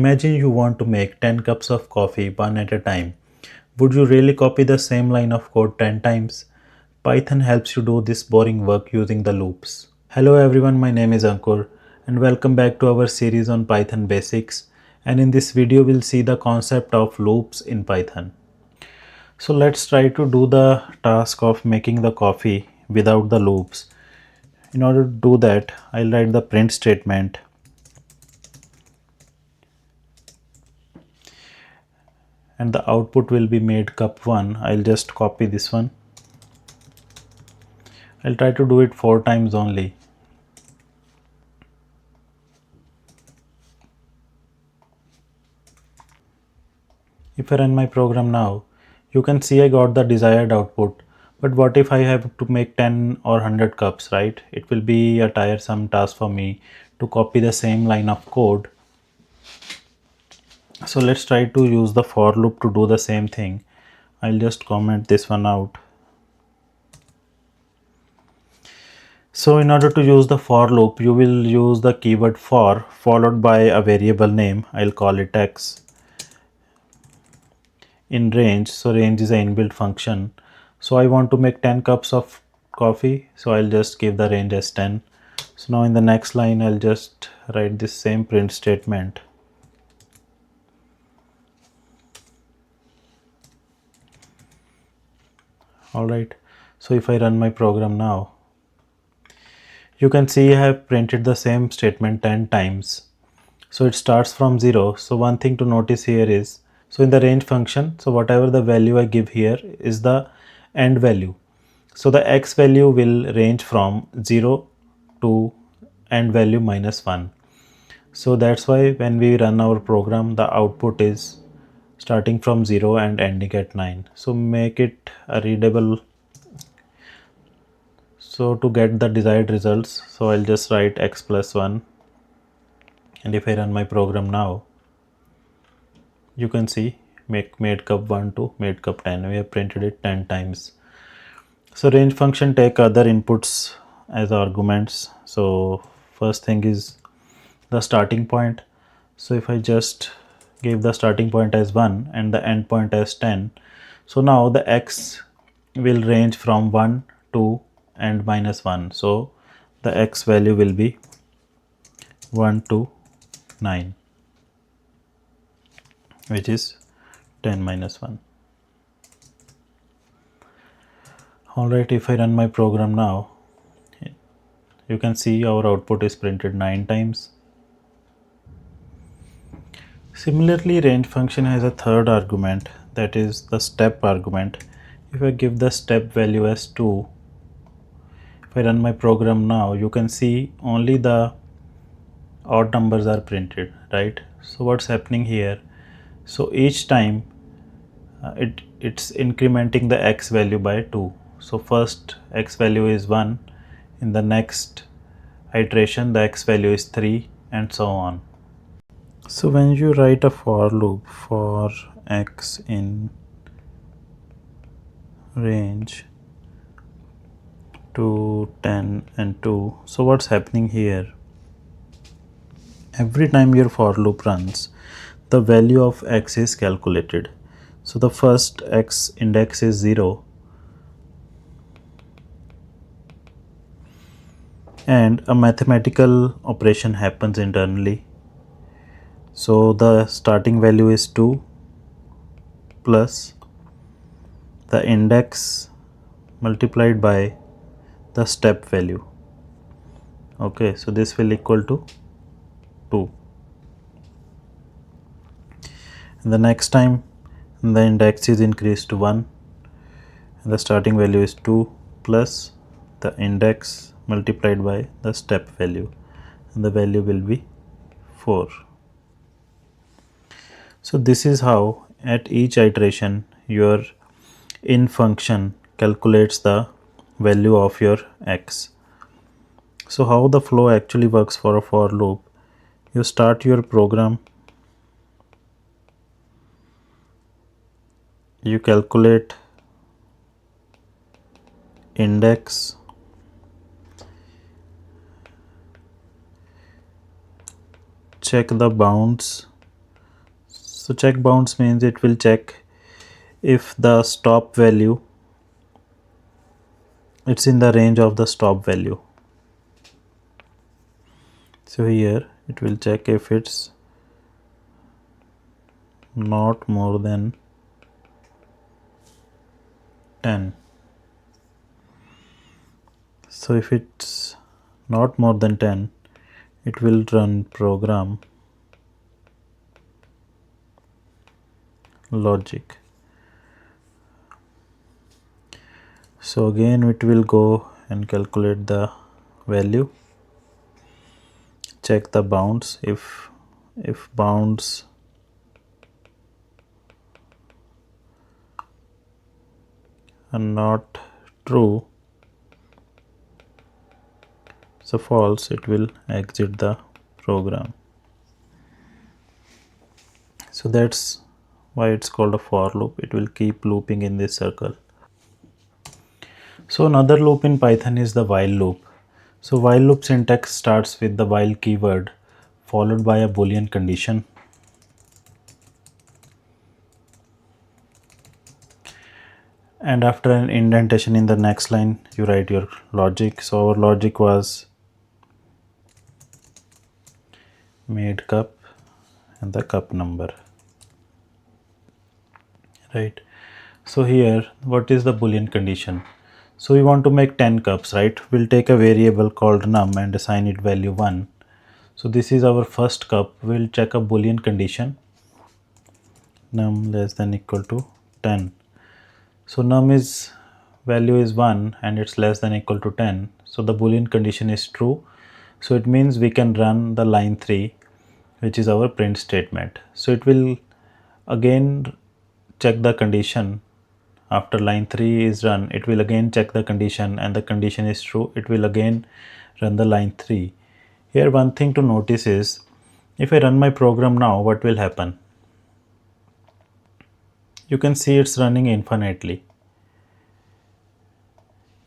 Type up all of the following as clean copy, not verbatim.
Imagine you want to make 10 cups of coffee one at a time. Would you really copy the same line of code 10 times? Python helps you do this boring work using the loops. Hello everyone, my name is Ankur and welcome back to our series on Python basics, and in this video we'll see the concept of loops in Python. So let's try to do the task of making the coffee without the loops. In order to do that, I'll write the print statement and the output will be made cup 1. I'll just copy this one. I'll try to do it 4 times only. If I run my program now, you can see I got the desired output. But what if I have to make 10 or 100 cups, right? It will be a tiresome task for me to copy the same line of code. So let's try to use the for loop to do the same thing. I'll just comment this one out. So in order to use the for loop, you will use the keyword for followed by a variable name. I'll call it x. In range, so range is an inbuilt function. So I want to make 10 cups of coffee, so I'll just give the range as 10. So now in the next line I'll just write this same print statement. Alright, so if I run my program now, you can see I have printed the same statement 10 times. So it starts from 0. So one thing to notice here is, so in the range function, so whatever the value I give here is the end value. So the x value will range from 0 to end value minus 1. So that's why when we run our program, the output is starting from 0 and ending at 9. So make it a readable. So to get the desired results, so I'll just write x plus 1. And if I run my program now, you can see made cup 1 to made cup 10. We have printed it 10 times. So range function take other inputs as arguments. So first thing is the starting point. So if I just give the starting point as 1 and the end point as 10, so now the x will range from 1 to and minus 1. So the x value will be 1 to 9, which is 10 minus 1. Alright, if I run my program now, you can see our output is printed 9 times. Similarly, range function has a third argument, that is the step argument. If I give the step value as 2, if I run my program now, you can see only the odd numbers are printed, right? So what's happening here? So each time it's incrementing the x value by 2. So first x value is 1, in the next iteration the x value is 3, and so on. So when you write a for loop for x in range to 10 and 2, so what's happening here? Every time your for loop runs, the value of x is calculated. So the first x index is 0, and a mathematical operation happens internally. So the starting value is 2 plus the index multiplied by the step value. Okay, so this will equal to 2. And the next time the index is increased to 1 and the starting value is 2 plus the index multiplied by the step value, and the value will be 4. So this is how at each iteration your in function calculates the value of your x. So how the flow actually works for a for loop: you start your program, you calculate index, check the bounds, So check bounds means it will check if the stop value, it's in the range of the stop value. So here it will check if it's not more than 10. So if it's not more than 10, it will run program logic. So again it will go and calculate the value, check the bounds. If bounds are not true, so false, it will exit the program. So that's why it's called a for loop. It will keep looping in this circle. So another loop in Python is the while loop. So while loop syntax starts with the while keyword followed by a boolean condition. And after an indentation in the next line, you write your logic. So our logic was made cup and the cup number, right? So here, what is the boolean condition? So we want to make 10 cups, right? We'll take a variable called num and assign it value 1. So this is our first cup. We'll check a boolean condition, num less than equal to 10. So num is value is 1 and it's less than equal to 10. So the boolean condition is true. So it means we can run the line 3, which is our print statement. So it will again check the condition. After line 3 is run, it will again check the condition and the condition is true. It will again run the line 3. Here one thing to notice is, if I run my program now, what will happen? You can see it's running infinitely,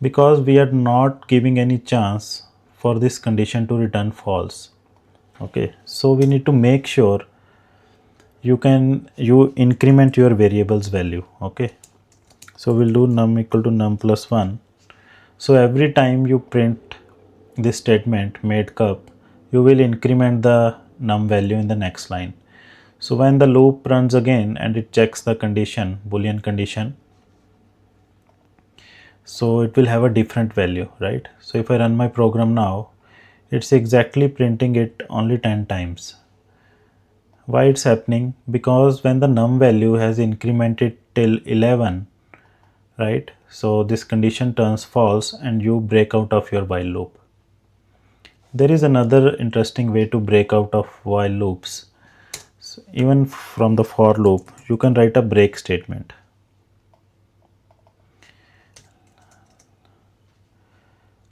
because we are not giving any chance for this condition to return false. Okay, so we need to make sure you increment your variables value. Okay, so we'll do num equal to num plus 1. So every time you print this statement made cup, you will increment the num value in the next line. So when the loop runs again and it checks the condition, boolean condition, so it will have a different value, right? So if I run my program now, it's exactly printing it only 10 times. Why it's happening? Because when the num value has incremented till 11, right? So this condition turns false and you break out of your while loop. There is another interesting way to break out of while loops. So even from the for loop, you can write a break statement.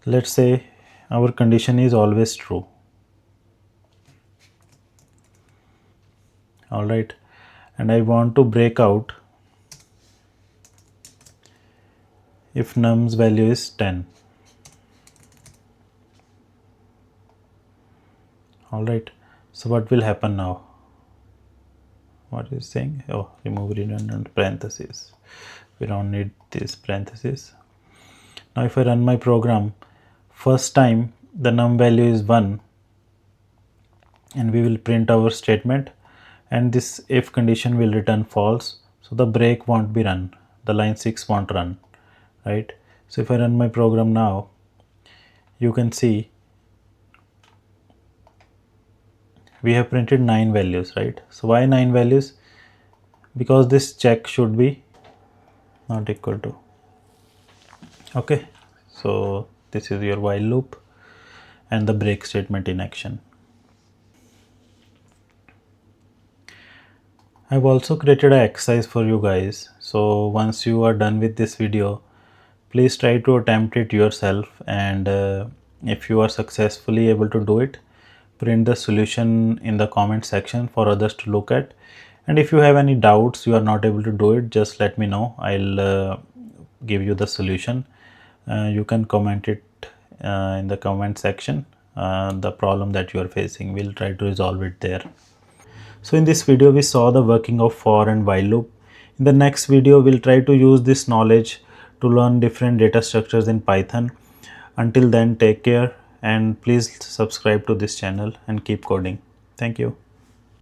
Let's say our condition is always true. All right, and I want to break out if num's value is 10. All right, so what will happen now? What is saying? Oh, remove redundant parentheses. We don't need this parentheses. Now if I run my program, first time the num value is 1 and we will print our statement, and this if condition will return false. So the break won't be run, the line 6 won't run, right? So if I run my program now, you can see we have printed 9 values, right? So why 9 values? Because this check should be not equal to. Okay, so this is your while loop and the break statement in action. I've also created an exercise for you guys. So once you are done with this video, please try to attempt it yourself, and if you are successfully able to do it, print the solution in the comment section for others to look at. And if you have any doubts, you are not able to do it, just let me know. I'll give you the solution. You can comment it in the comment section, the problem that you are facing. We'll try to resolve it there. So in this video we saw the working of for and while loop. In the next video we'll try to use this knowledge to learn different data structures in Python. Until then, take care and please subscribe to this channel and keep coding. Thank you.